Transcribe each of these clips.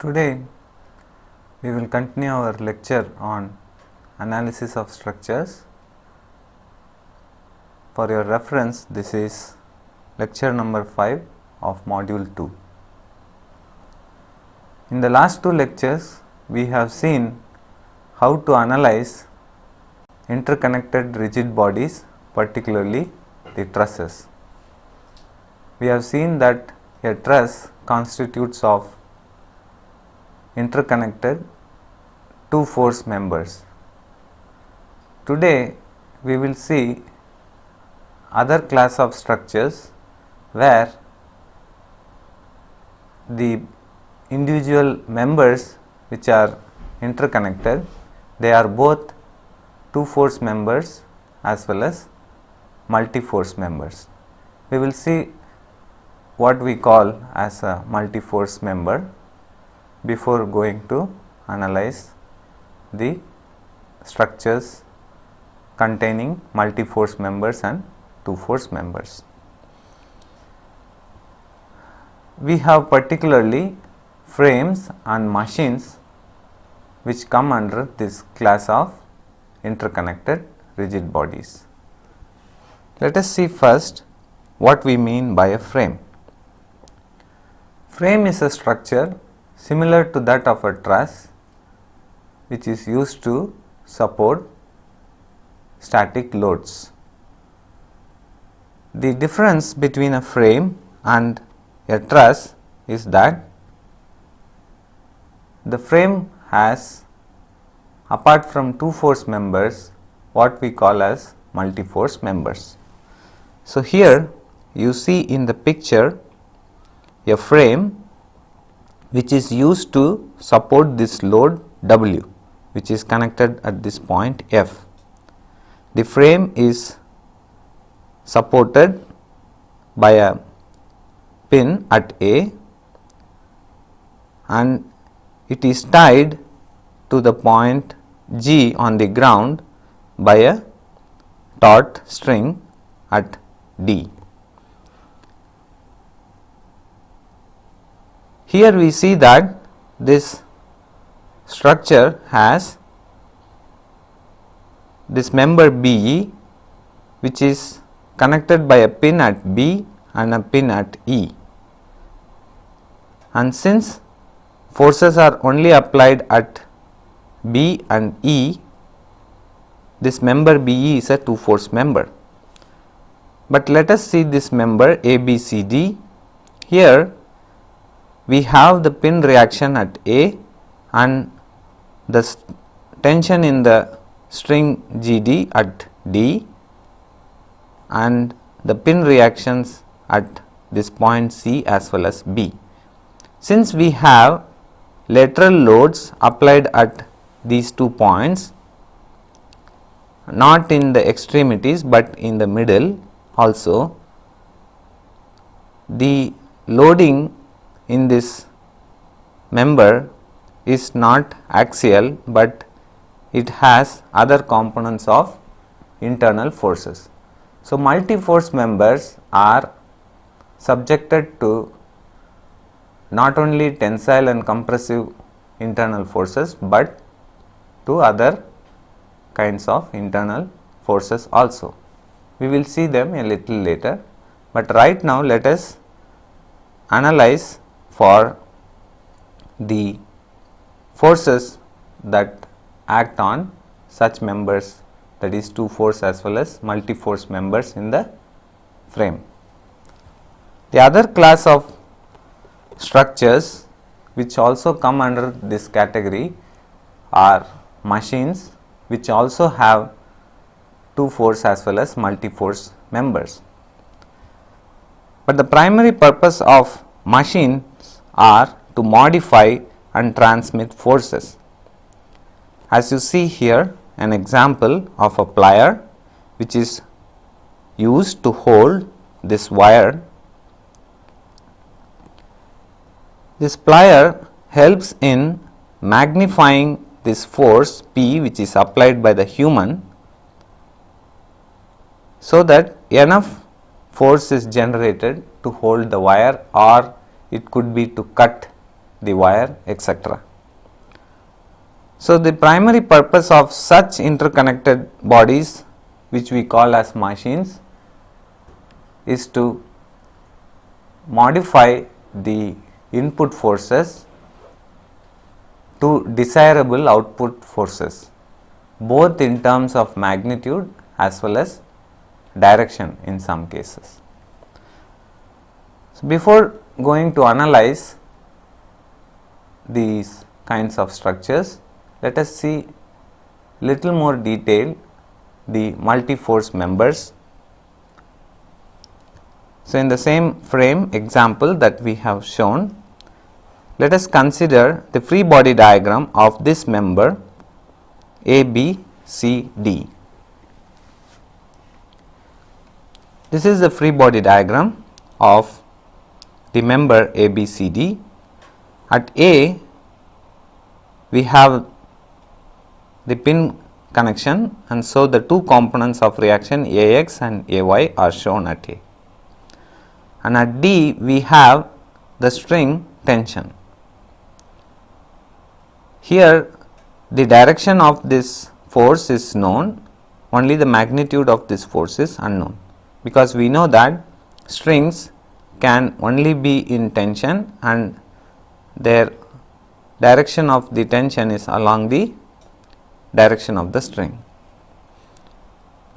Today we will continue our lecture on analysis of structures. For your reference, this is lecture number 5 of module 2. In the last two lectures, we have seen how to analyze interconnected rigid bodies, particularly the trusses. We have seen that a truss constitutes of interconnected two force members. Today we will see other class of structures where the individual members which are interconnected, they are both two force members as well as multi force members. We will see what we call as a multi force member before going to analyze the structures containing multi force members and two force members. We have particularly frames and machines which come under this class of interconnected rigid bodies. Let us see first what we mean by a frame. Frame is a structure similar to that of a truss which is used to support static loads. The difference between a frame and a truss is that the frame has, apart from two force members, what we call as multi force members. So, here you see in the picture a frame which is used to support this load W, which is connected at this point F. The frame is supported by a pin at A and it is tied to the point G on the ground by a taut string at D. Here we see that this structure has this member BE which is connected by a pin at B and a pin at E, and since forces are only applied at B and E, this member BE is a two force member. But let us see this member ABCD. Here we have the pin reaction at A and the tension in the string GD at D and the pin reactions at this point C as well as B. Since we have lateral loads applied at these 2 points, not in the extremities but in the middle also, the loading in this member is not axial but it has other components of internal forces. So, multi force members are subjected to not only tensile and compressive internal forces but to other kinds of internal forces also. We will see them a little later, but right now let us analyze for the forces that act on such members, that is two force as well as multi force members in the frame. The other class of structures which also come under this category are machines which also have two force as well as multi force members. But the primary purpose of machines are to modify and transmit forces. As you see here, an example of a plier which is used to hold this wire. This plier helps in magnifying this force P which is applied by the human, so that enough force is generated to hold the wire, or it could be to cut the wire, etc. So, the primary purpose of such interconnected bodies, which we call as machines, is to modify the input forces to desirable output forces, both in terms of magnitude as well as direction in some cases. So, before going to analyze these kinds of structures, let us see little more detail the multi-force members. So, in the same frame example that we have shown, let us consider the free body diagram of this member A, B, C, D. This is the free body diagram of the member A, B, C, D. At A, we have the pin connection, and so the two components of reaction AX and AY are shown at A. And at D, we have the string tension. Here, the direction of this force is known, only the magnitude of this force is unknown, because we know that strings can only be in tension and their direction of the tension is along the direction of the string.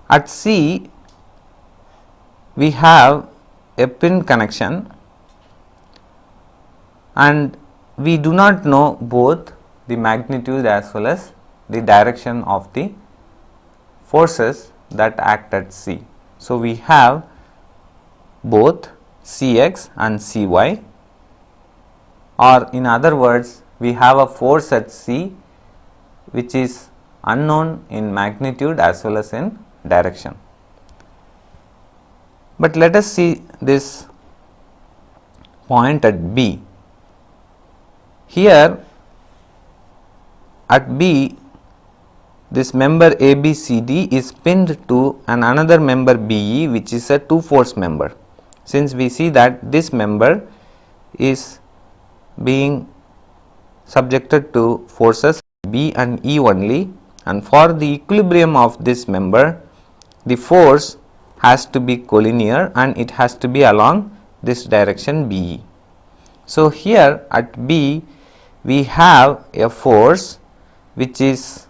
At C, we have a pin connection and we do not know both the magnitude as well as the direction of the forces that act at C. So, we have both Cx and Cy, or in other words, we have a force at C which is unknown in magnitude as well as in direction. But let us see this point at B. Here at B, this member ABCD is pinned to another member BE, which is a two force member. Since we see that this member is being subjected to forces B and E only, and for the equilibrium of this member, the force has to be collinear and it has to be along this direction BE. So, here at B, we have a force which is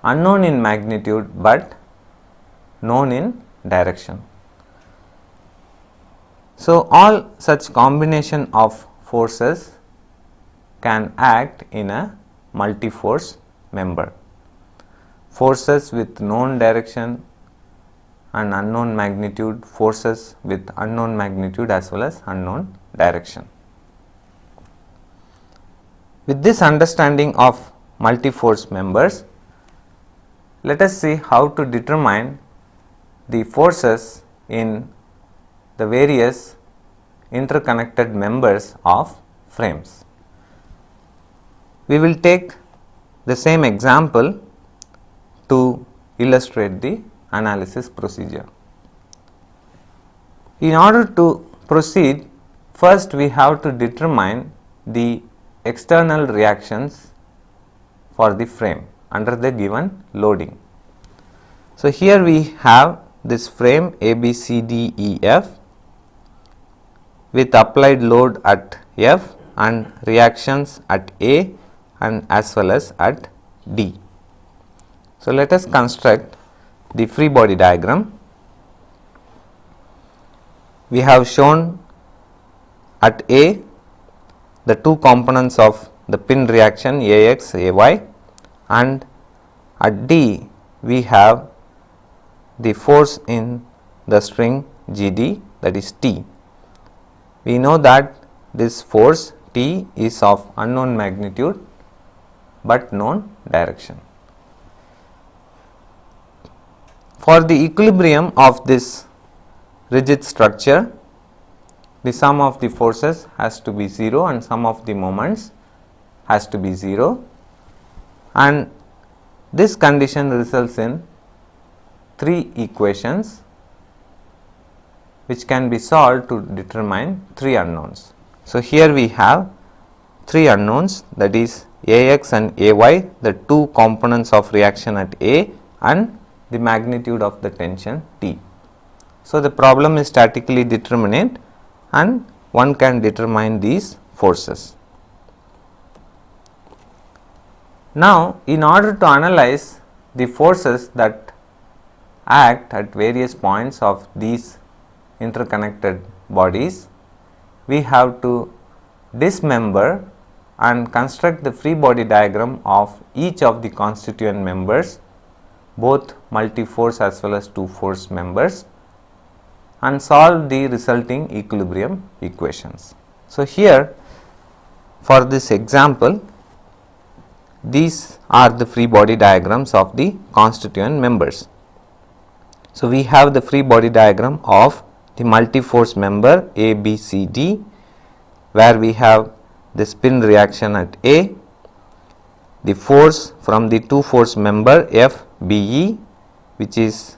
unknown in magnitude, but known in direction. So, all such combination of forces can act in a multi-force member. Forces with known direction and unknown magnitude, forces with unknown magnitude as well as unknown direction. With this understanding of multi-force members, let us see how to determine the forces in the various interconnected members of frames. We will take the same example to illustrate the analysis procedure. In order to proceed, first we have to determine the external reactions for the frame under the given loading. So, here we have this frame ABCDEF with applied load at F and reactions at A and as well as at D. So, let us construct the free body diagram. We have shown at A the two components of the pin reaction AX, AY, and at D we have the force in the string GD, that is T. We know that this force T is of unknown magnitude but known direction. For the equilibrium of this rigid structure, the sum of the forces has to be 0 and sum of the moments has to be 0, and this condition results in three equations which can be solved to determine three unknowns. So, here we have three unknowns, that is Ax and Ay, the two components of reaction at A, and the magnitude of the tension T. So, the problem is statically determinate and one can determine these forces. Now, in order to analyze the forces that act at various points of these interconnected bodies, we have to dismember and construct the free body diagram of each of the constituent members, both multi-force as well as two-force members, and solve the resulting equilibrium equations. So, here for this example, these are the free body diagrams of the constituent members. So, we have the free body diagram of the multi-force member A, B, C, D, where we have the spin reaction at A, the force from the two-force member F, B, E, which is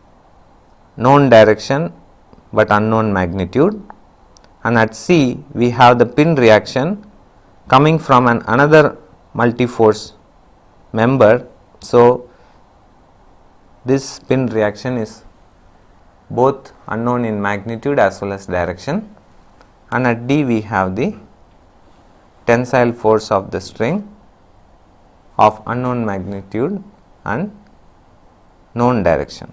known direction but unknown magnitude, and at C we have the pin reaction coming from another multi-force member. So, this spin reaction is both unknown in magnitude as well as direction, and at D we have the tensile force of the string of unknown magnitude and known direction.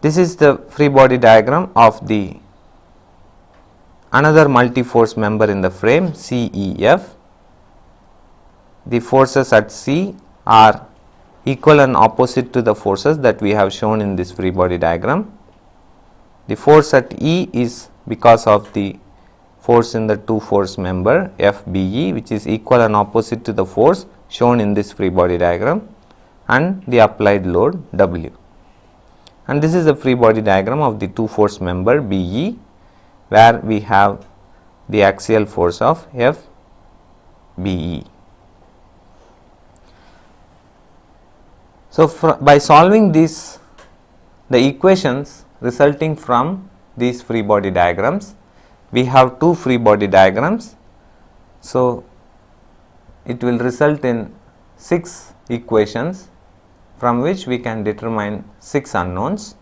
This is the free body diagram of the another multi-force member in the frame CEF. The forces at C are equal and opposite to the forces that we have shown in this free body diagram. The force at E is because of the force in the two-force member FBE, which is equal and opposite to the force shown in this free body diagram, and the applied load W. And this is the free body diagram of the two-force member BE, where we have the axial force of FBE. So, by solving the equations resulting from these free body diagrams, we have two free body diagrams. So, it will result in 6 equations from which we can determine 6 unknowns.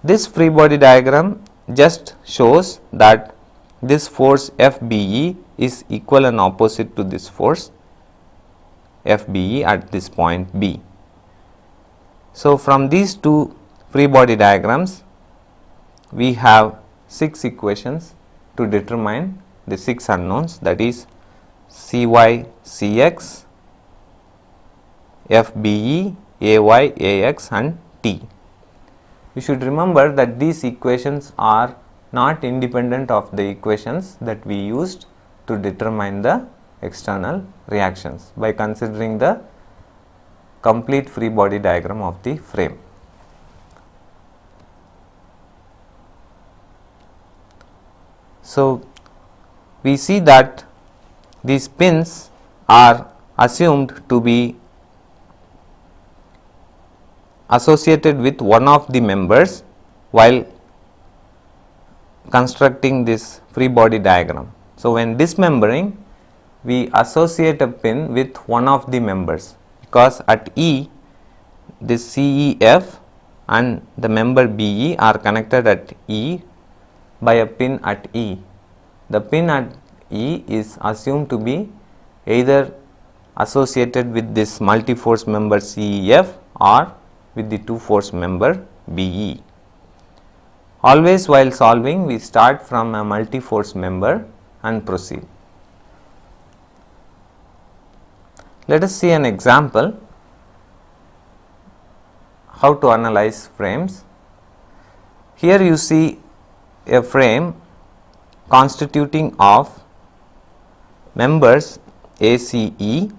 This free body diagram just shows that this force FBE is equal and opposite to this force FBE at this point B. So, from these two free body diagrams, we have 6 equations to determine the 6 unknowns, that is Cy, Cx, FBE, Ay, Ax and T. You should remember that these equations are not independent of the equations that we used to determine the external reactions by considering the complete free body diagram of the frame. So, we see that these pins are assumed to be associated with one of the members while constructing this free body diagram. So, when dismembering, we associate a pin with one of the members, because at E this CEF and the member BE are connected at E by a pin at E. The pin at E is assumed to be either associated with this multi-force member CEF or with the two-force member BE. Always while solving, we start from a multi-force member and proceed. Let us see an example how to analyze frames. Here you see a frame constituting of members ACE,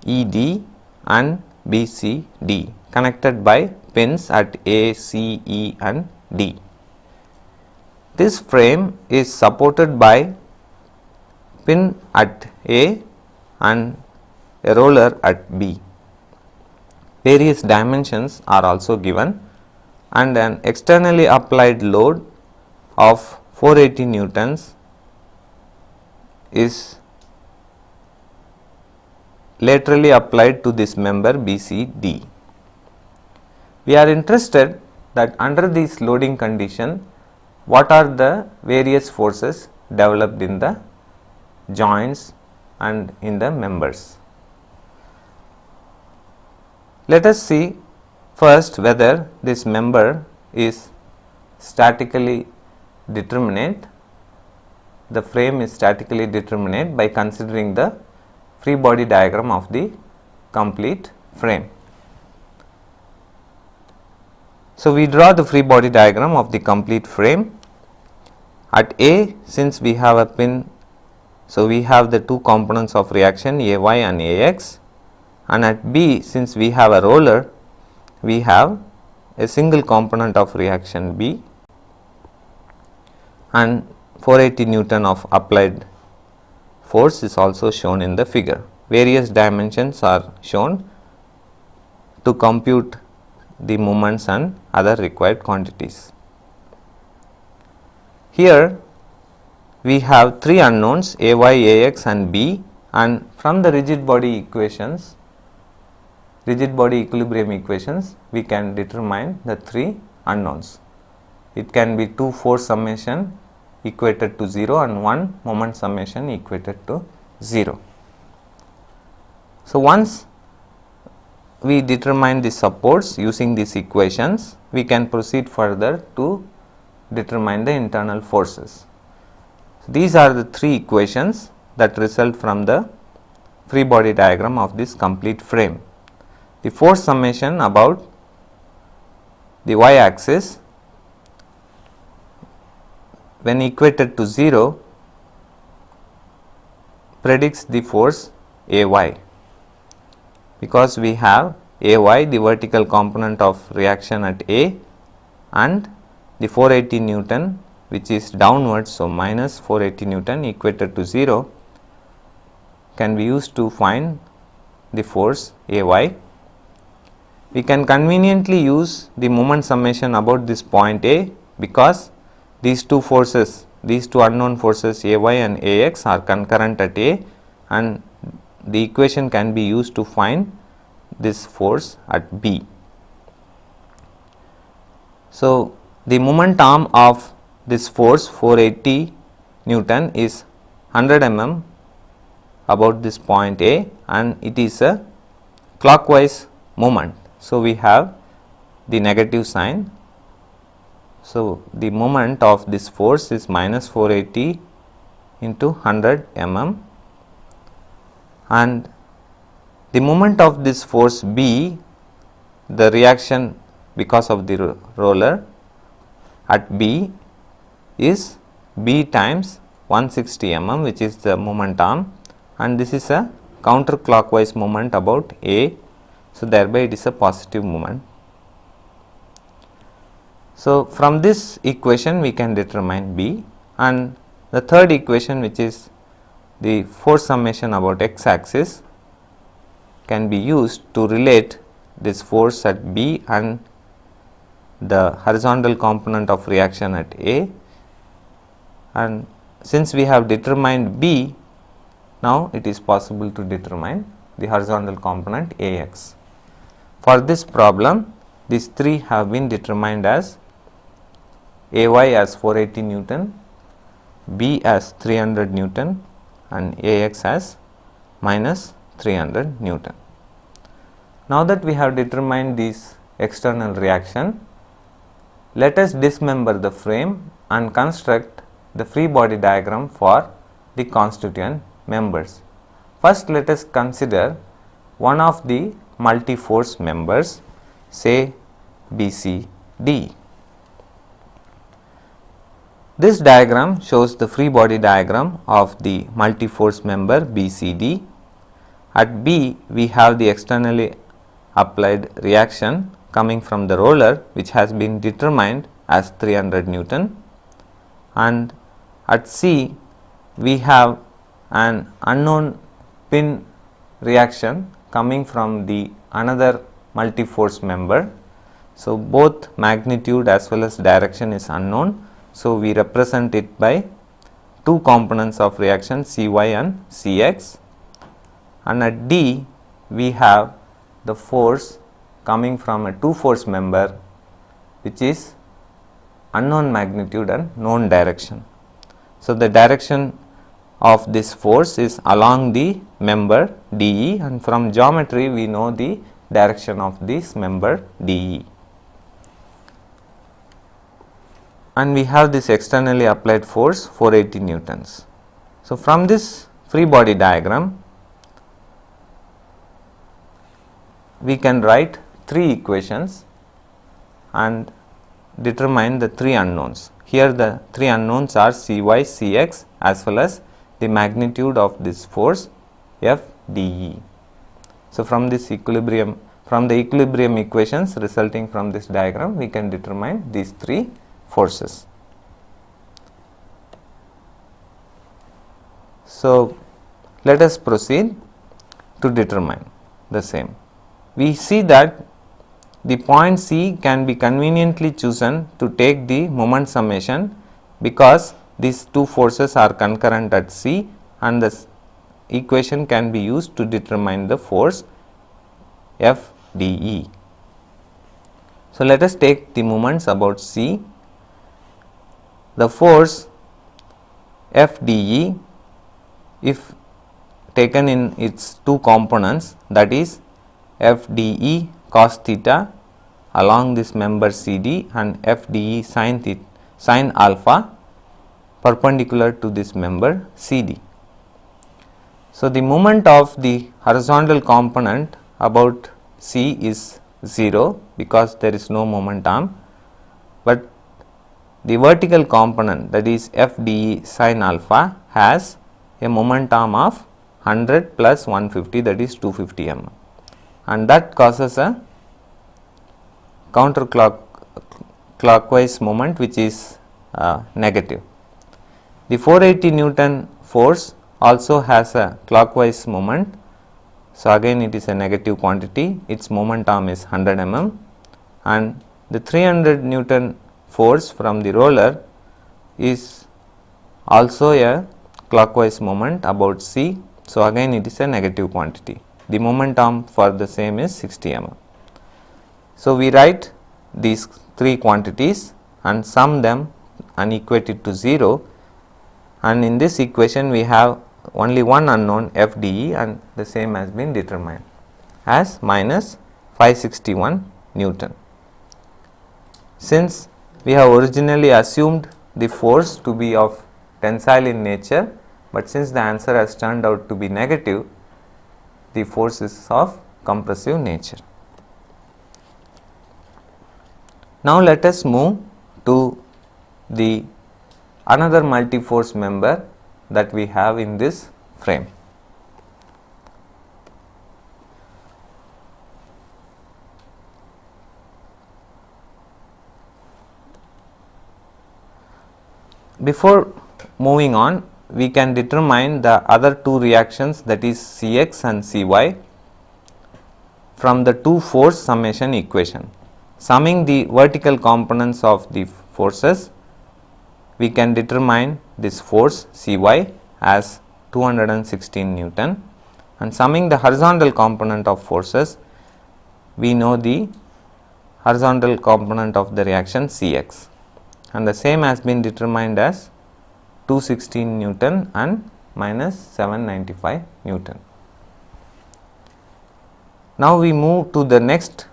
ED and BCD connected by pins at A, C, E and D. This frame is supported by pin at A and a roller at B. Various dimensions are also given and an externally applied load of 480 newtons is laterally applied to this member BCD. We are interested that under this loading condition, what are the various forces developed in the joints and in the members. Let us see first whether this member is statically determinate. The frame is statically determinate by considering the free body diagram of the complete frame. So, we draw the free body diagram of the complete frame. At A, since we have a pin, so we have the two components of reaction AY and AX, and at B, since we have a roller, we have a single component of reaction B and 480 Newton of applied force is also shown in the figure. Various dimensions are shown to compute the moments and other required quantities. Here we have three unknowns AY, AX and B, and from the rigid body equations, rigid body equilibrium equations, we can determine the three unknowns. It can be two force summation equated to 0 and one moment summation equated to 0. So, once we determine the supports using these equations, we can proceed further to determine the internal forces. So, these are the three equations that result from the free body diagram of this complete frame. The force summation about the y axis when equated to 0 predicts the force AY, because we have AY, the vertical component of reaction at A, and the 480 Newton which is downwards. So, minus 480 Newton equated to 0 can be used to find the force AY. We can conveniently use the moment summation about this point A, because these two forces, these two unknown forces AY and AX are concurrent at A, and the equation can be used to find this force at B. So, the moment arm of this force 480 Newton is 100 mm about this point A, and it is a clockwise moment. So, we have the negative sign. So, the moment of this force is minus 480 into 100 mm, and the moment of this force B, the reaction because of the roller at B is B times 160 mm, which is the moment arm, and this is a counterclockwise moment about A. So, thereby it is a positive moment. So, from this equation we can determine B, and the third equation, which is the force summation about x axis, can be used to relate this force at B and the horizontal component of reaction at A, and since we have determined B, now it is possible to determine the horizontal component AX. For this problem, these three have been determined as AY as 480 Newton, B as 300 Newton and AX as minus 300 Newton. Now that we have determined this external reaction, let us dismember the frame and construct the free body diagram for the constituent members. First, let us consider one of the multi-force members, say BCD. This diagram shows the free body diagram of the multi-force member BCD. At B, we have the externally applied reaction coming from the roller, which has been determined as 300 Newton, and at C, we have an unknown pin reaction coming from the another multi-force member. So, both magnitude as well as direction is unknown. So, we represent it by two components of reaction Cy and Cx, and at D we have the force coming from a two force member which is unknown magnitude and known direction. So, the direction of this force is along the member DE, and from geometry we know the direction of this member DE. And we have this externally applied force 480 newtons. So, from this free body diagram we can write three equations and determine the three unknowns. Here the three unknowns are Cy, Cx as well as the magnitude of this force FDE. So, from the equilibrium equations resulting from this diagram we can determine these three forces. So, let us proceed to determine the same. We see that the point C can be conveniently chosen to take the moment summation because these two forces are concurrent at C, and the equation can be used to determine the force FDE. So, let us take the moments about C. The force FDE, if taken in its two components, that is FDE cos theta along this member CD and FDE sin alpha perpendicular to this member CD. So, the moment of the horizontal component about C is 0 because there is no moment arm, but the vertical component, that is FDE sin alpha, has a moment arm of 100 plus 150, that is 250 mm, and that causes a counterclockwise moment which is negative. The 480 Newton force also has a clockwise moment. So, again it is a negative quantity, its moment arm is 100 mm, and the 300 Newton force from the roller is also a clockwise moment about C. So, again it is a negative quantity. The moment arm for the same is 60 mm. So, we write these three quantities and sum them and equate it to 0, and in this equation we have only one unknown FDE, and the same has been determined as minus 561 Newton. Since we have originally assumed the force to be of tensile in nature, but since the answer has turned out to be negative, the force is of compressive nature. Now, let us move to the another multi-force member that we have in this frame. Before moving on, we can determine the other two reactions, that is Cx and Cy, from the two force summation equation. Summing the vertical components of the forces, we can determine this force Cy as 216 Newton, and summing the horizontal component of forces, we know the horizontal component of the reaction Cx, and the same has been determined as 216 Newton and minus 795 Newton. Now, we move to the next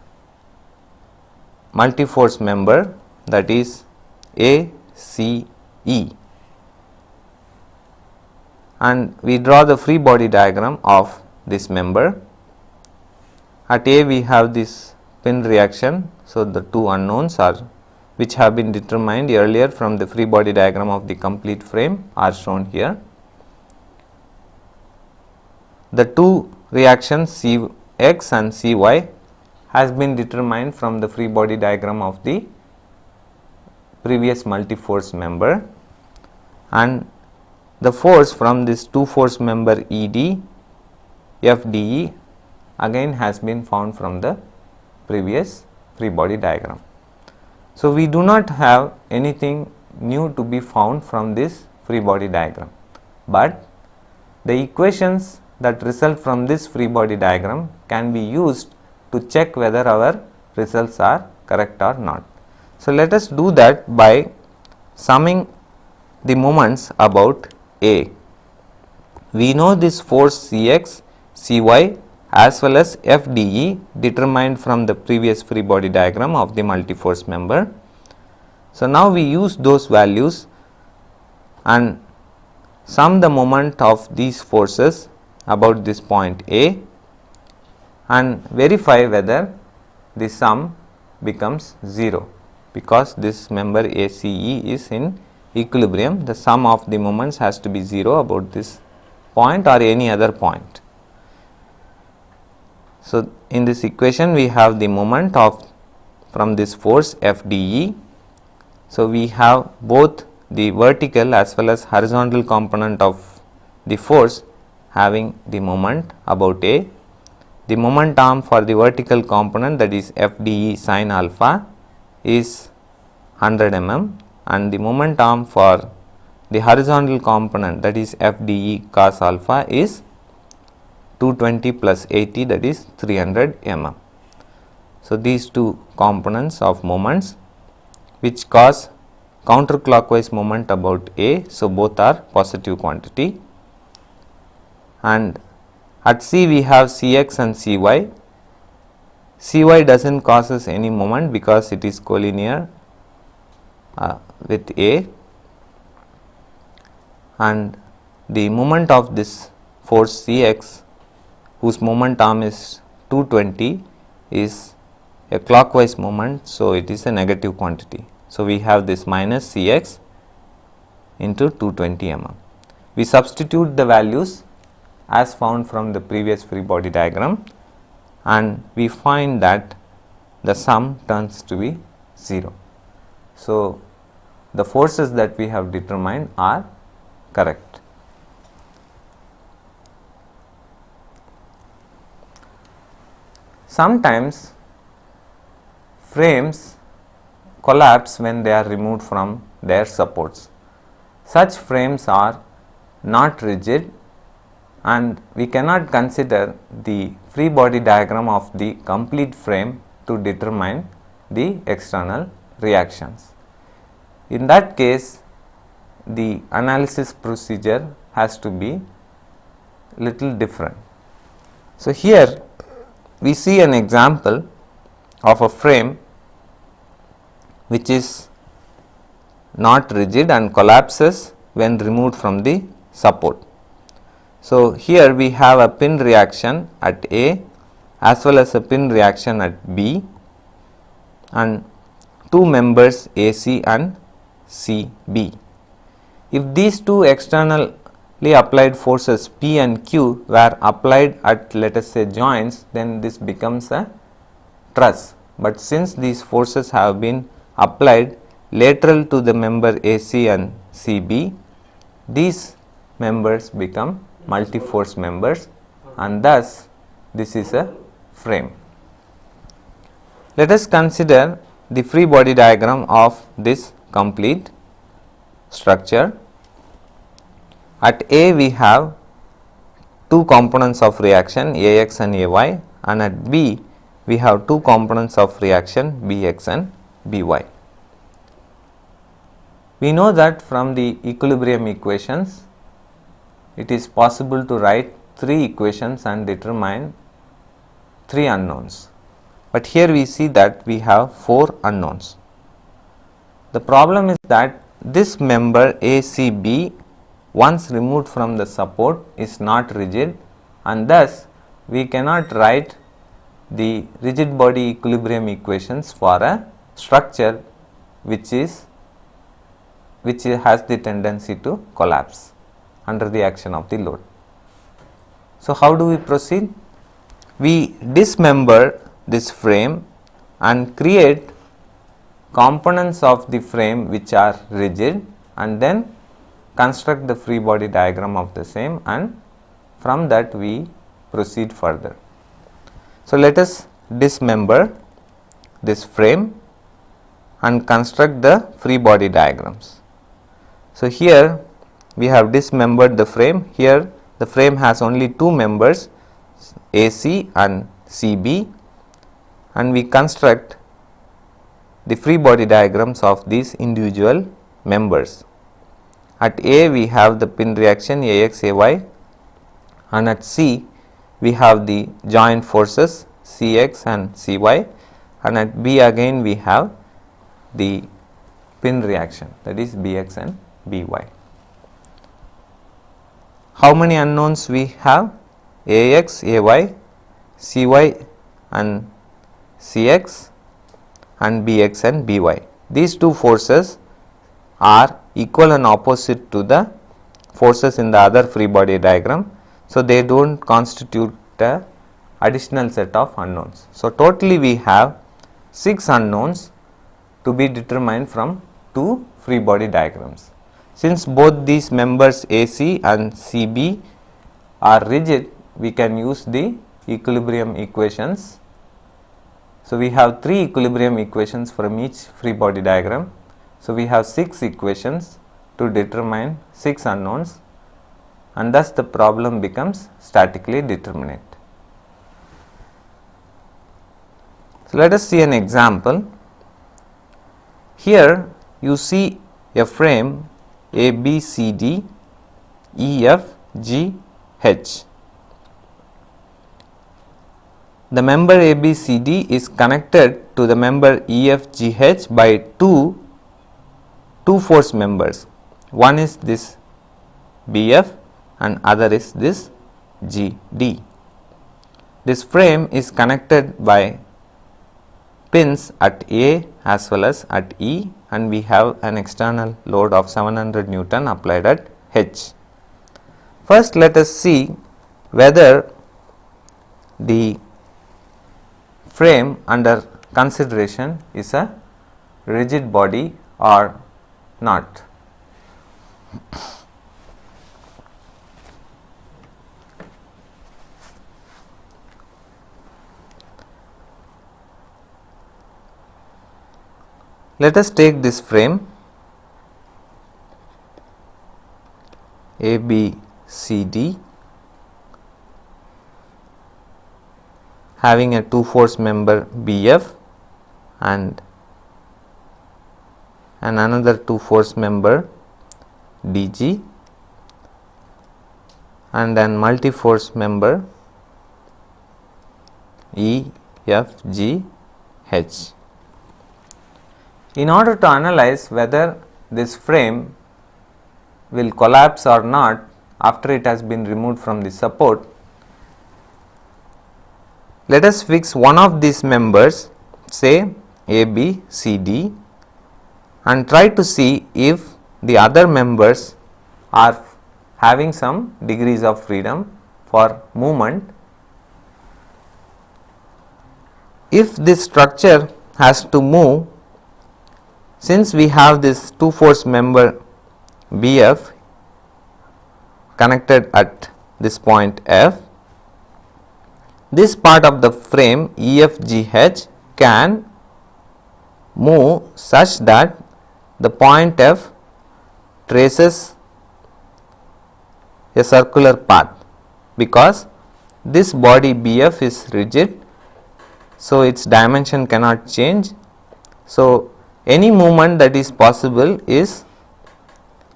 multi-force member, that is ACE, and we draw the free body diagram of this member. At A we have this pin reaction. So, the two unknowns are which have been determined earlier from the free body diagram of the complete frame are shown here. The two reactions Cx and Cy has been determined from the free body diagram of the previous multi-force member, and the force from this two force member ED FDE again has been found from the previous free body diagram. So, we do not have anything new to be found from this free body diagram, but the equations that result from this free body diagram can be used to check whether our results are correct or not. So, let us do that by summing the moments about A. We know this force Cx, Cy as well as FDE determined from the previous free body diagram of the multi-force member. So, now we use those values and sum the moment of these forces about this point A and verify whether the sum becomes 0, because this member ACE is in equilibrium. The sum of the moments has to be 0 about this point or any other point. So, in this equation we have the moment of from this force FDE. So, we have both the vertical as well as horizontal component of the force having the moment about A. The moment arm for the vertical component, that is FDE sin alpha, is 100 mm, and the moment arm for the horizontal component, that is FDE cos alpha, is 220 plus 80, that is 300 mm. So, these two components of moments which cause counterclockwise moment about A. So, both are positive quantity, and at C we have Cx and Cy. Cy does not causes any moment because it is collinear with A, and the moment of this force Cx, whose moment arm is 220, is a clockwise moment. So, it is a negative quantity. So, we have this minus Cx into 220 mm. We substitute the values as found from the previous free body diagram, and we find that the sum turns to be 0. So, the forces that we have determined are correct. Sometimes frames collapse when they are removed from their supports. Such frames are not rigid, and we cannot consider the free body diagram of the complete frame to determine the external reactions. In that case, the analysis procedure has to be little different. So, here we see an example of a frame which is not rigid and collapses when removed from the support. So, here we have a pin reaction at A as well as a pin reaction at B, and two members AC and CB. If these two externally applied forces P and Q were applied at, let us say, joints, then this becomes a truss. But since these forces have been applied lateral to the member AC and CB, these members become multi-force members, and thus this is a frame. Let us consider the free body diagram of this complete structure. At A we have two components of reaction AX and AY, and at B we have two components of reaction BX and BY. We know that from the equilibrium equations it is possible to write three equations and determine three unknowns, but here we see that we have four unknowns. The problem is that this member ACB, once removed from the support, is not rigid, and thus we cannot write the rigid body equilibrium equations for a structure which has the tendency to collapse under the action of the load. So, how do we proceed? We dismember this frame and create components of the frame which are rigid, and then construct the free body diagram of the same, and from that we proceed further. So, let us dismember this frame and construct the free body diagrams. So, here we have dismembered the frame. Here the frame has only two members, AC and CB, and we construct the free body diagrams of these individual members. At A we have the pin reaction AX AY, and at C we have the joint forces CX and CY, and at B again we have the pin reaction, that is BX and BY. How many unknowns we have? AX, AY, CY and CX, and BX and BY. These two forces are equal and opposite to the forces in the other free body diagram. So, they do not constitute a additional set of unknowns. So, totally we have 6 unknowns to be determined from 2 free body diagrams. Since both these members AC and CB are rigid, we can use the equilibrium equations. So, we have 3 equilibrium equations from each free body diagram. So, we have 6 equations to determine 6 unknowns, and thus the problem becomes statically determinate. So, let us see an example. Here you see a frame A, B, C, D, E, F, G, H. The member A, B, C, D is connected to the member E, F, G, H by two force members. One is this BF and other is this GD. This frame is connected by pins at A as well as at E, and we have an external load of 700 Newton applied at H. First, let us see whether the frame under consideration is a rigid body or not. Let us take this frame A, B, C, D having a 2 force member BF and another 2 force member DG and then multi force member E, F, G, H. In order to analyze whether this frame will collapse or not after it has been removed from the support, let us fix one of these members, say A, B, C, D, and try to see if the other members are having some degrees of freedom for movement. If this structure has to move, since we have this 2 force member BF connected at this point F, this part of the frame EFGH can move such that the point F traces a circular path, because this body BF is rigid, so its dimension cannot change. So, any movement that is possible is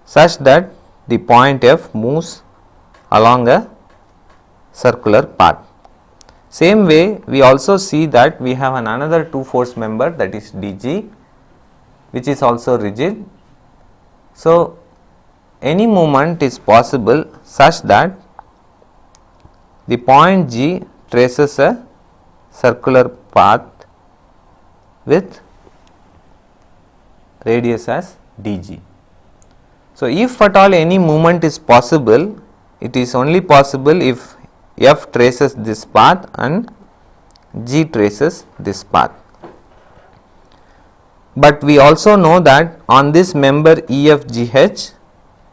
such that the point F moves along a circular path. Same way, we also see that we have another 2 force member, that is DG, which is also rigid. So, any movement is possible such that the point G traces a circular path with radius as dg. So, if at all any movement is possible, it is only possible if F traces this path and G traces this path. But we also know that on this member EFGH,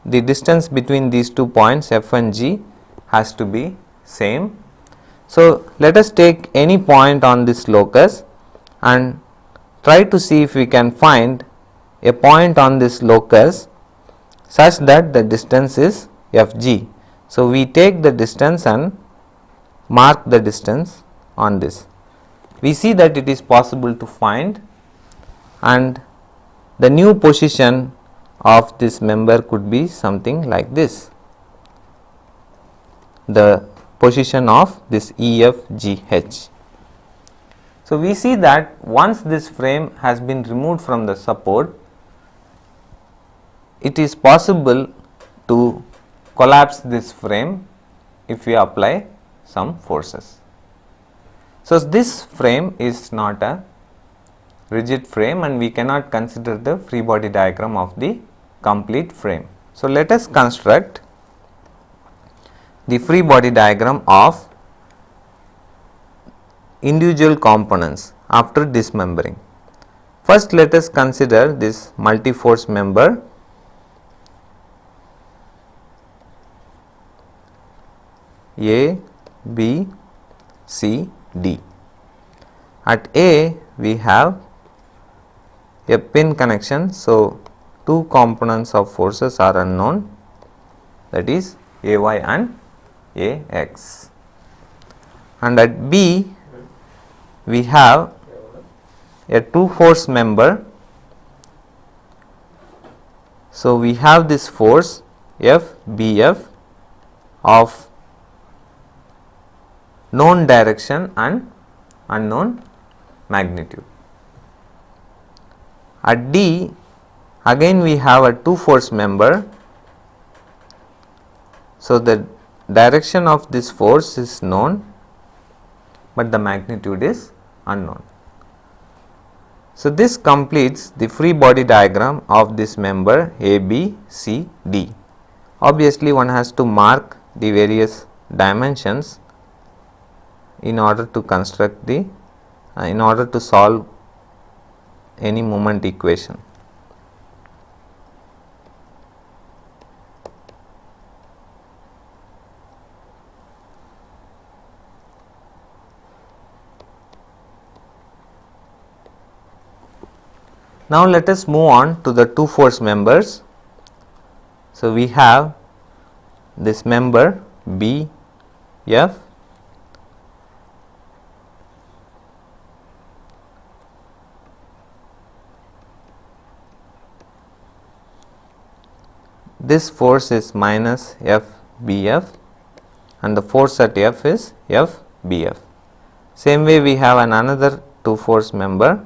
the distance between these 2 points F and G has to be same. So, let us take any point on this locus and try to see if we can find a point on this locus such that the distance is Fg. So, we take the distance and mark the distance on this. We see that it is possible to find, and the new position of this member could be something like this, the position of this EFGH. So, we see that once this frame has been removed from the support, it is possible to collapse this frame if we apply some forces. So, this frame is not a rigid frame and we cannot consider the free body diagram of the complete frame. So, let us construct the free body diagram of individual components after dismembering. First, let us consider this multi-force member. A, B, C, D. At A, we have a pin connection. So, two components of forces are unknown, that is AY and AX. And at B, we have a two force member. So, we have this force FBF of known direction and unknown magnitude. At D, again we have a two force member. So, the direction of this force is known, but the magnitude is unknown. So, this completes the free body diagram of this member A, B, C, D. Obviously, one has to mark the various dimensions in order to construct the in order to solve any moment equation. Now, let us move on to the two force members. So, we have this member B F this force is minus FBF and the force at F is FBF. Same way we have another two force member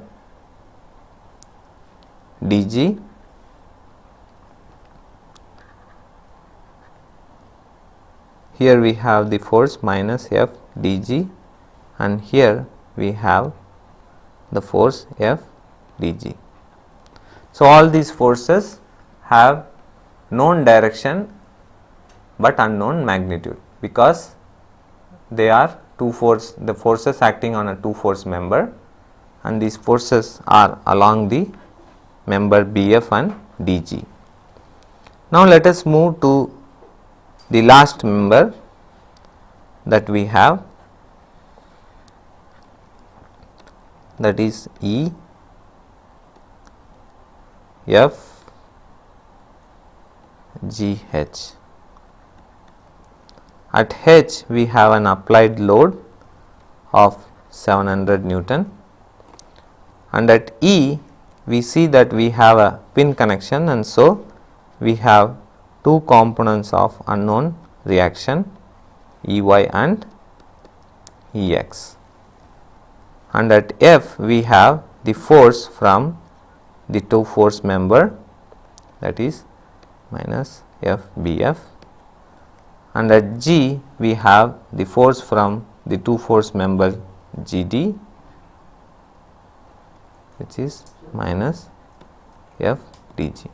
DG. Here we have the force minus FDG and here we have the force FDG. So, all these forces have known direction but unknown magnitude, because they are the forces acting on a two force member, and these forces are along the member BF and DG. Now, let us move to the last member that we have, that is E F GH. At H, we have an applied load of 700 Newton, and at E, we see that we have a pin connection, and so we have two components of unknown reaction EY and EX. And at F, we have the force from the two force member, that is minus FBF, and at G we have the force from the two force member GD, which is minus FDG.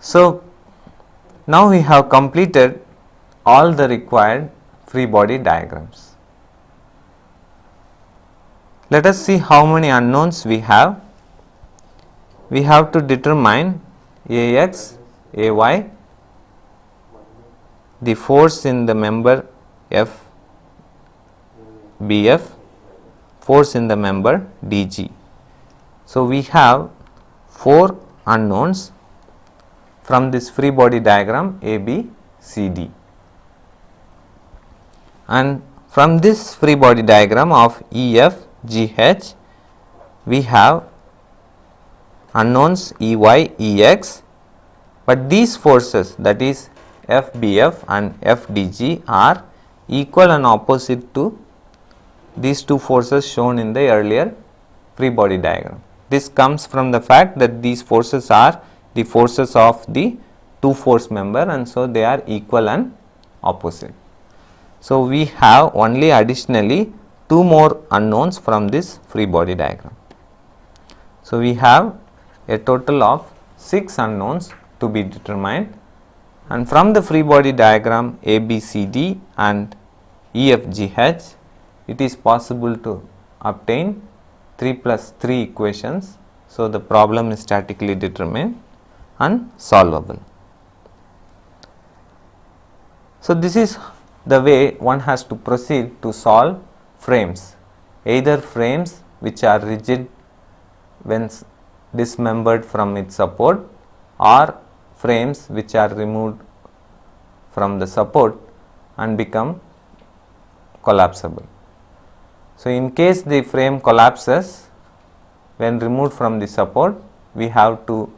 So, now we have completed all the required free body diagrams. Let us see how many unknowns we have. We have to determine AX, AY, the force in the member FBF, force in the member DG. So, we have 4 unknowns from this free body diagram A, B, C, D. And from this free body diagram of E, F, G, H, we have unknowns E, Y, E, X, but these forces, that is F, B, F and F, D, G, are equal and opposite to these two forces shown in the earlier free body diagram. This comes from the fact that these forces are the forces of the two force member, and so they are equal and opposite. So, we have only additionally two more unknowns from this free body diagram. So, we have a total of 6 unknowns to be determined, and from the free body diagram A, B, C, D and E, F, G, H, it is possible to obtain 3 plus 3 equations. So, the problem is statically determined and solvable. So, this is the way one has to proceed to solve frames, either frames which are rigid when dismembered from its support, or frames which are removed from the support and become collapsible. So, in case the frame collapses when removed from the support, we have to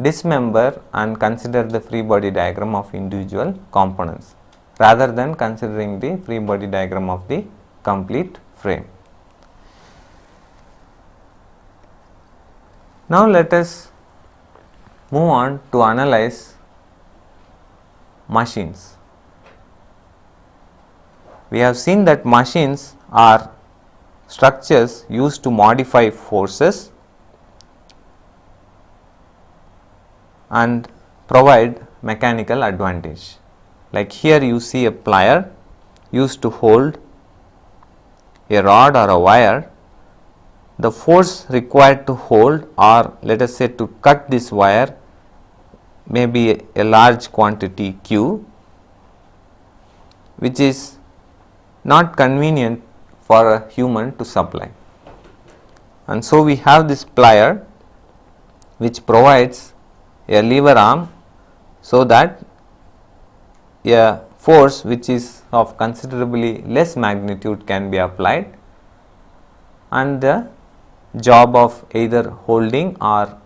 dismember and consider the free body diagram of individual components rather than considering the free body diagram of the complete frame. Now, let us move on to analyze machines. We have seen that machines are structures used to modify forces and provide mechanical advantage. Like here you see a plier used to hold a rod or a wire. The force required to hold, or let us say to cut this wire, may be a large quantity Q, which is not convenient for a human to supply. And so, we have this plier which provides a lever arm, so that a force which is of considerably less magnitude can be applied, and the job of either holding or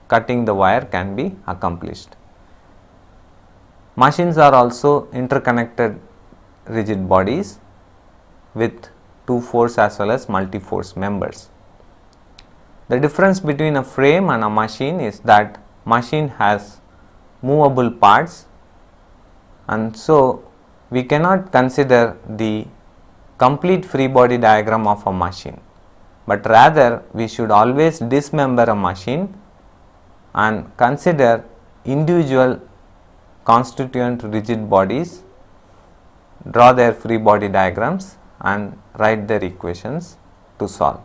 cutting the wire can be accomplished. Machines are also interconnected rigid bodies with two force as well as multi-force members. The difference between a frame and a machine is that machine has movable parts, and so we cannot consider the complete free body diagram of a machine, but rather we should always dismember a machine and consider individual constituent rigid bodies, draw their free body diagrams and write their equations to solve.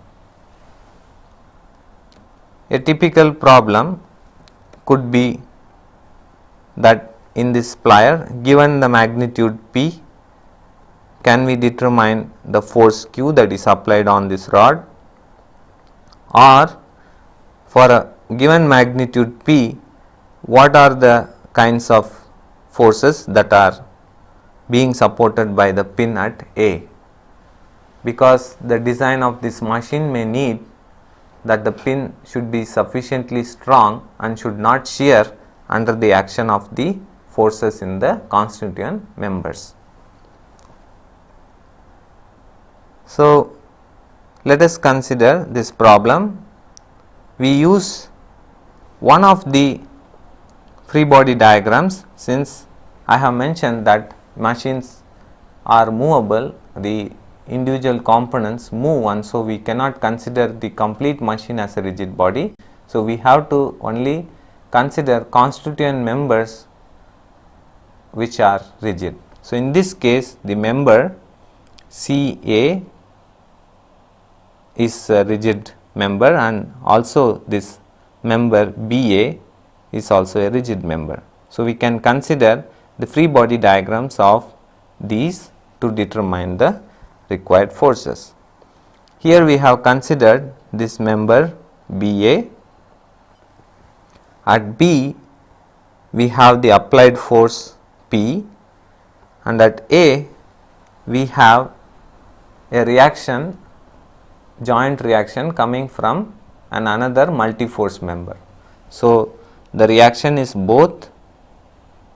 A typical problem could be that in this plier, given the magnitude P, can we determine the force Q that is applied on this rod, or for a given magnitude P, what are the kinds of forces that are being supported by the pin at A, because the design of this machine may need that the pin should be sufficiently strong and should not shear under the action of the forces in the constituent members. So, let us consider this problem. We use one of the free body diagrams, since I have mentioned that machines are movable, the individual components move, and so we cannot consider the complete machine as a rigid body. So, we have to only consider constituent members which are rigid. So, in this case the member CA is a rigid member, and also this member BA is also a rigid member. So, we can consider the free body diagrams of these to determine the required forces. Here we have considered this member BA, At B we have the applied force P, and at A we have a reaction, joint reaction coming from another multi-force member. So, the reaction is both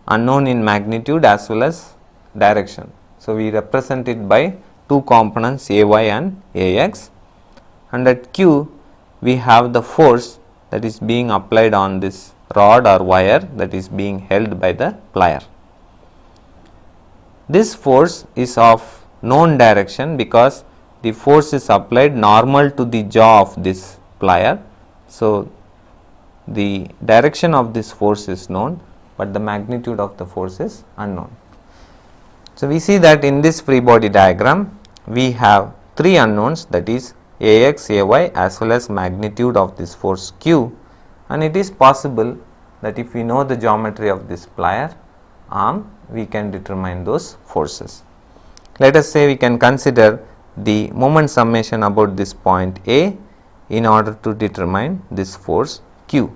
unknown in magnitude as well as direction. So, we represent it by two components Ay and Ax, and at Q we have the force that is being applied on this rod or wire that is being held by the plier. This force is of known direction because the force is applied normal to the jaw of this plier. So, the direction of this force is known, but the magnitude of the force is unknown. So, we see that in this free body diagram we have three unknowns, that is Ax, Ay as well as magnitude of this force Q, and it is possible that if we know the geometry of this plier arm, we can determine those forces. Let us say we can consider the moment summation about this point A in order to determine this force Q.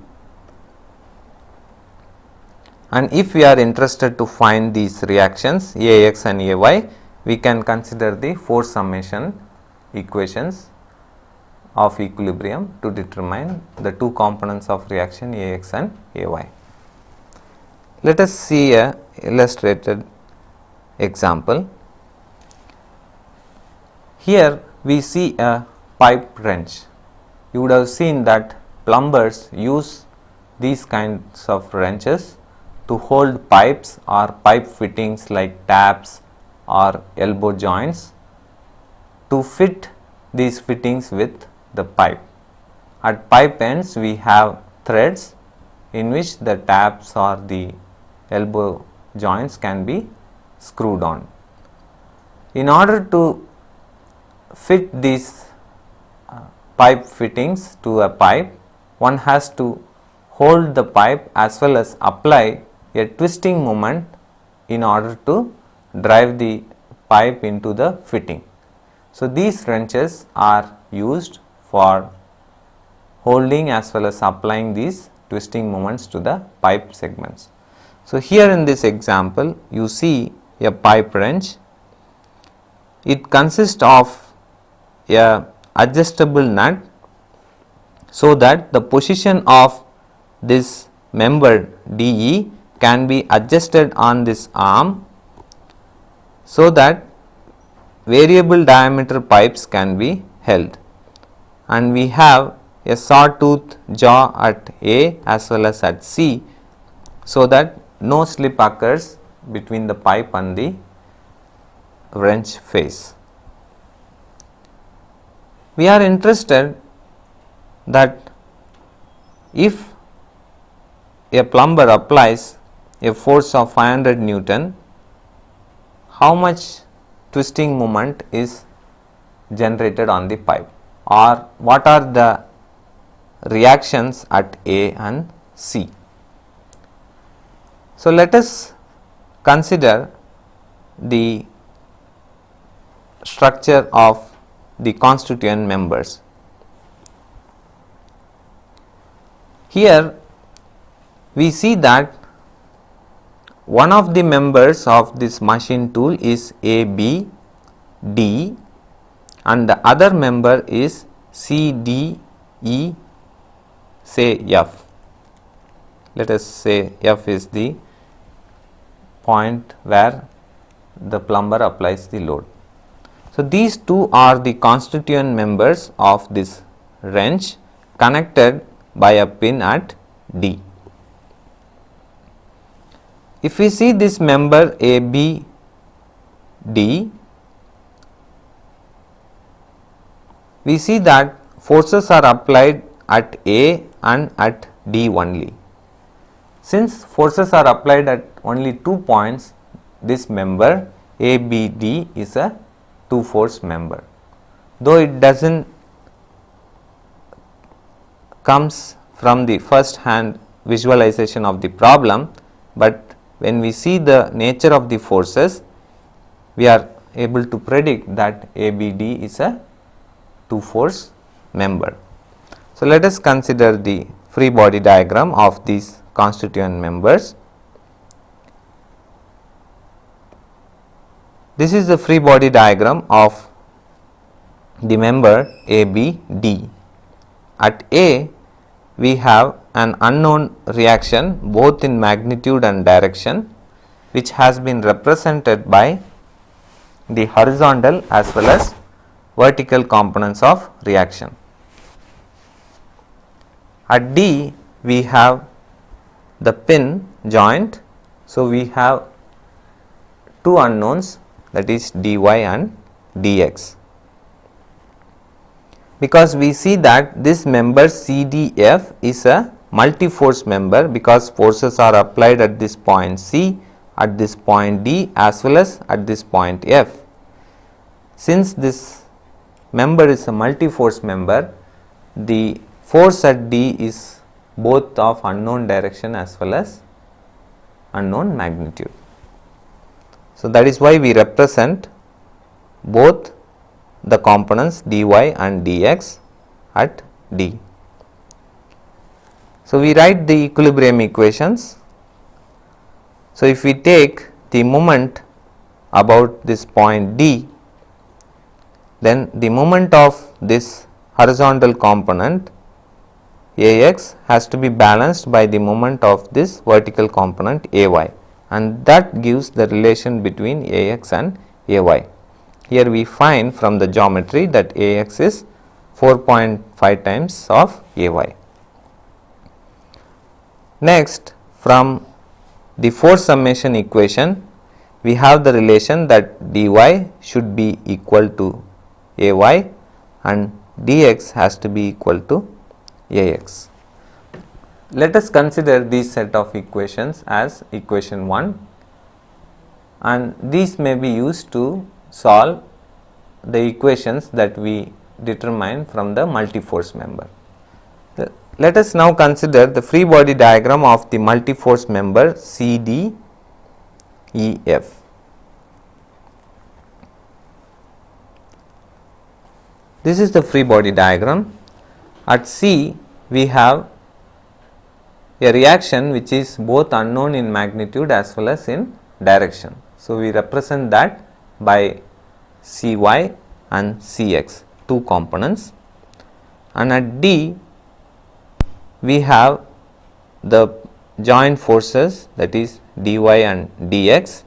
And if we are interested to find these reactions Ax and Ay, we can consider the force summation equations of equilibrium to determine the two components of reaction Ax and Ay. Let us see a illustrated example. Here we see a pipe wrench. You would have seen that plumbers use these kinds of wrenches to hold pipes or pipe fittings like taps or elbow joints, to fit these fittings with the pipe. At pipe ends we have threads in which the taps or the elbow joints can be screwed on. In order to fit these pipe fittings to a pipe, one has to hold the pipe as well as apply a twisting moment in order to drive the pipe into the fitting. So, these wrenches are used for holding as well as applying these twisting moments to the pipe segments. So, here in this example you see a pipe wrench. It consists of a adjustable nut, so that the position of this member DE can be adjusted on this arm, so that variable diameter pipes can be held, and we have a sawtooth jaw at A as well as at C, so that no slip occurs between the pipe and the wrench face. We are interested that if a plumber applies a force of 500 Newton, how much twisting moment is generated on the pipe, or what are the reactions at A and C. So, let us consider the structure of the constituent members. Here we see that one of the members of this machine tool is AB, D, and the other member is C, D, E, say F. Let us say F is the point where the plumber applies the load. So, these two are the constituent members of this wrench connected by a pin at D. If we see this member ABD, we see that forces are applied at A and at D only. Since forces are applied at only 2 points, this member ABD is a two force member, though it does not comes from the first hand visualization of the problem, but when we see the nature of the forces, we are able to predict that ABD is a two force member. So, let us consider the free body diagram of these constituent members. This is the free body diagram of the member ABD. At A, we have an unknown reaction both in magnitude and direction, which has been represented by the horizontal as well as vertical components of reaction. At D, we have the pin joint. So, we have two unknowns, that is dy and dx. Because we see that this member CDF is a multi-force member, because forces are applied at this point C, at this point D as well as at this point F. Since this member is a multi-force member, the force at D is both of unknown direction as well as unknown magnitude. So, that is why we represent both the components dy and dx at D. So, we write the equilibrium equations. So, if we take the moment about this point D, then the moment of this horizontal component Ax has to be balanced by the moment of this vertical component Ay, and that gives the relation between Ax and Ay. Here we find from the geometry that Ax is 4.5 times of Ay. Next, from the force summation equation, we have the relation that dy should be equal to Ay and dx has to be equal to Ax. Let us consider this set of equations as equation 1, and these may be used to solve the equations that we determine from the multi-force member. Let us now consider the free body diagram of the multi-force member CDEF. This is the free body diagram. At C, we have a reaction which is both unknown in magnitude as well as in direction. So, we represent that by Cy and Cx, two components, and at D we have the joint forces, that is dy and dx,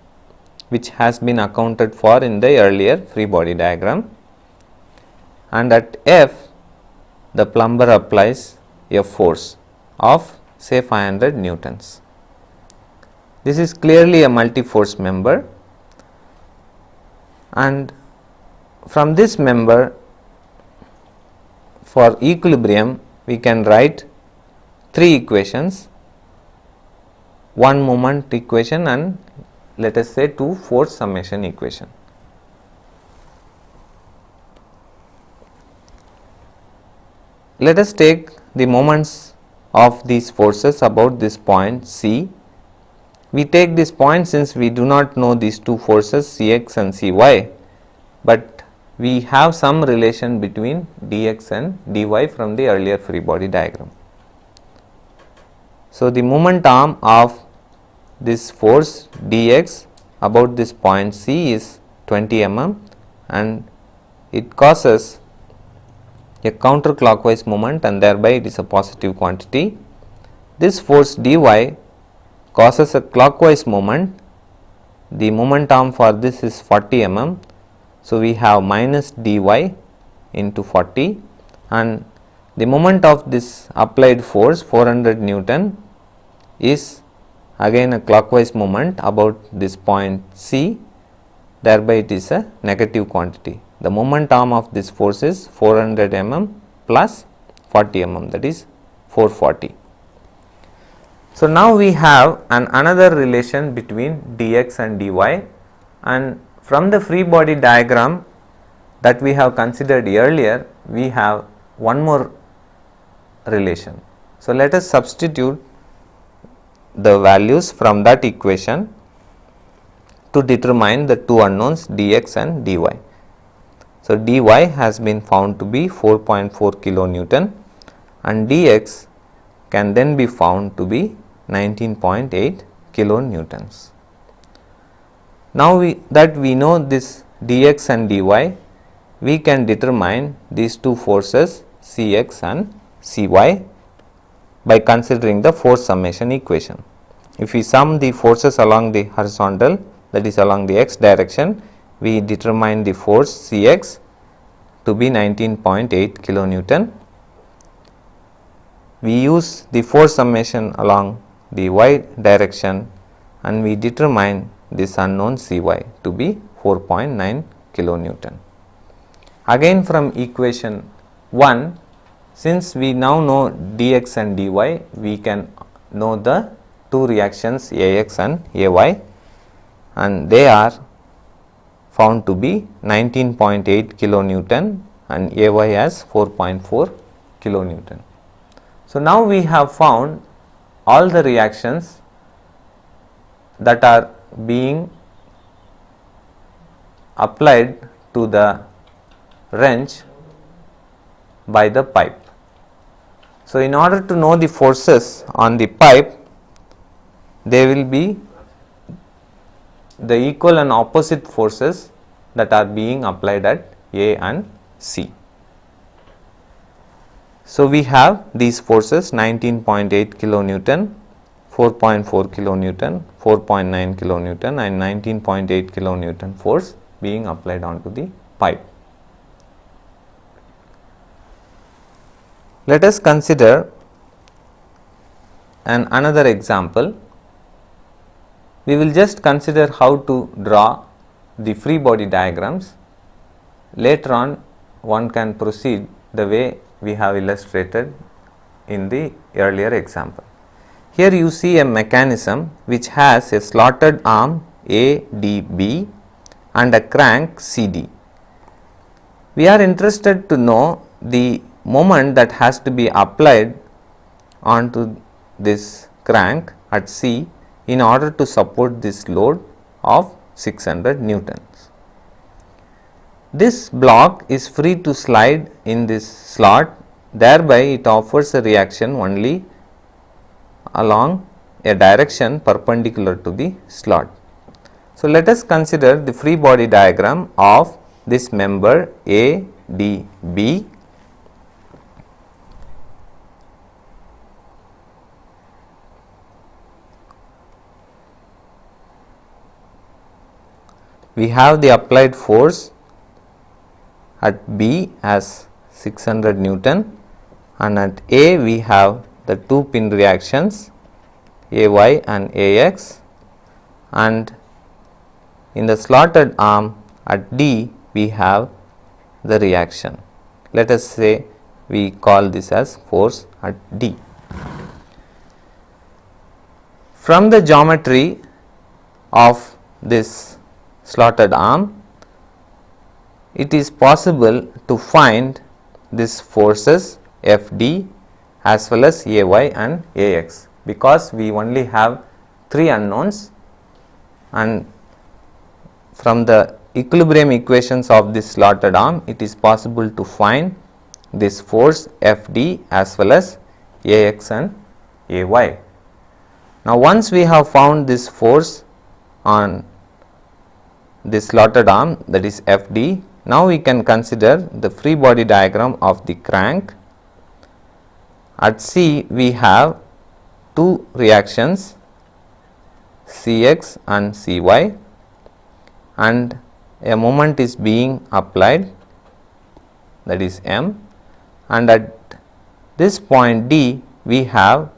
which has been accounted for in the earlier free body diagram, and at F the plumber applies a force of say 500 newtons. This is clearly a multi-force member, and from this member for equilibrium we can write three equations, one moment equation and let us say two force summation equation. Let us take the moments of these forces about this point C. We take this point since we do not know these two forces Cx and Cy, but we have some relation between dx and dy from the earlier free body diagram. So, the moment arm of this force dx about this point C is 20 mm and it causes a counterclockwise moment and thereby it is a positive quantity. This force dy causes a clockwise moment. The moment arm for this is 40 mm. So, we have minus dy into 40, and the moment of this applied force 400 Newton is again a clockwise moment about this point C, thereby it is a negative quantity. The moment arm of this force is 400 mm plus 40 mm, that is 440. So, now we have another relation between dx and dy, and from the free body diagram that we have considered earlier, we have one more relation. So, let us substitute the values from that equation to determine the two unknowns dx and dy. So, dy has been found to be 4.4 kilonewton and dx can then be found to be 19.8 kilonewtons. Now that we know this dx and dy, we can determine these two forces Cx and Cy by considering the force summation equation. If we sum the forces along the horizontal, that is along the x direction, we determine the force Cx to be 19.8 kilonewton. We use the force summation along the y direction and we determine this unknown Cy to be 4.9 kilonewton. Again from equation 1, since we now know dx and dy, we can know the two reactions Ax and Ay, and they are found to be 19.8 kilonewton and Ay as 4.4 kilonewton. So, now we have found all the reactions that are being applied to the wrench by the pipe. So, in order to know the forces on the pipe, they will be the equal and opposite forces that are being applied at A and C. So, we have these forces 19.8 kilonewton, 4.4 kilonewton, 4.9 kilonewton and 19.8 kilonewton force being applied onto the pipe. Let us consider another example. We will just consider how to draw the free body diagrams. Later on, one can proceed the way we have illustrated in the earlier example. Here you see a mechanism which has a slotted arm ADB and a crank CD. We are interested to know the moment that has to be applied onto this crank at C in order to support this load of 600 newtons. This block is free to slide in this slot, thereby it offers a reaction only along a direction perpendicular to the slot. So, let us consider the free body diagram of this member ADB. We have the applied force at B as 600 Newton and at A we have the two pin reactions AY and AX, and in the slotted arm at D we have the reaction. Let us say we call this as force at D. From the geometry of this slotted arm, it is possible to find these forces FD as well as AY and AX, because we only have three unknowns, and from the equilibrium equations of this slotted arm it is possible to find this force FD as well as AX and AY. Now, once we have found this force on this slotted arm, that is FD, now we can consider the free body diagram of the crank. At C we have two reactions Cx and Cy, and a moment is being applied, that is M, and at this point D we have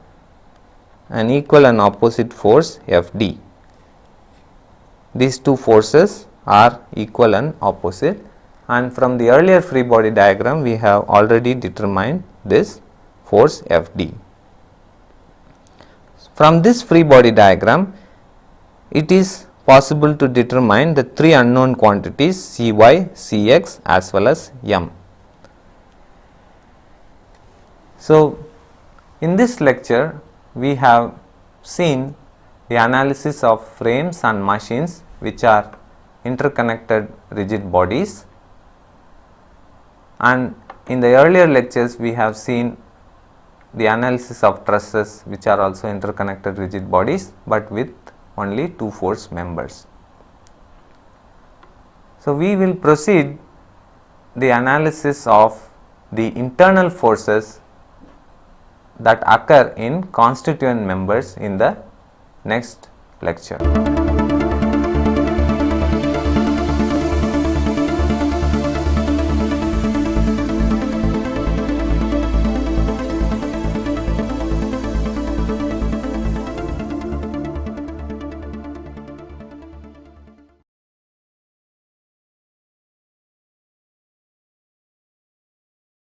an equal and opposite force Fd. These two forces are equal and opposite, and from the earlier free body diagram we have already determined this force Fd. From this free body diagram it is possible to determine the three unknown quantities Cy, Cx as well as M. So, in this lecture we have seen the analysis of frames and machines which are interconnected rigid bodies, and in the earlier lectures we have seen the analysis of trusses which are also interconnected rigid bodies, but with only two force members. So, we will proceed the analysis of the internal forces that occur in constituent members in the next lecture.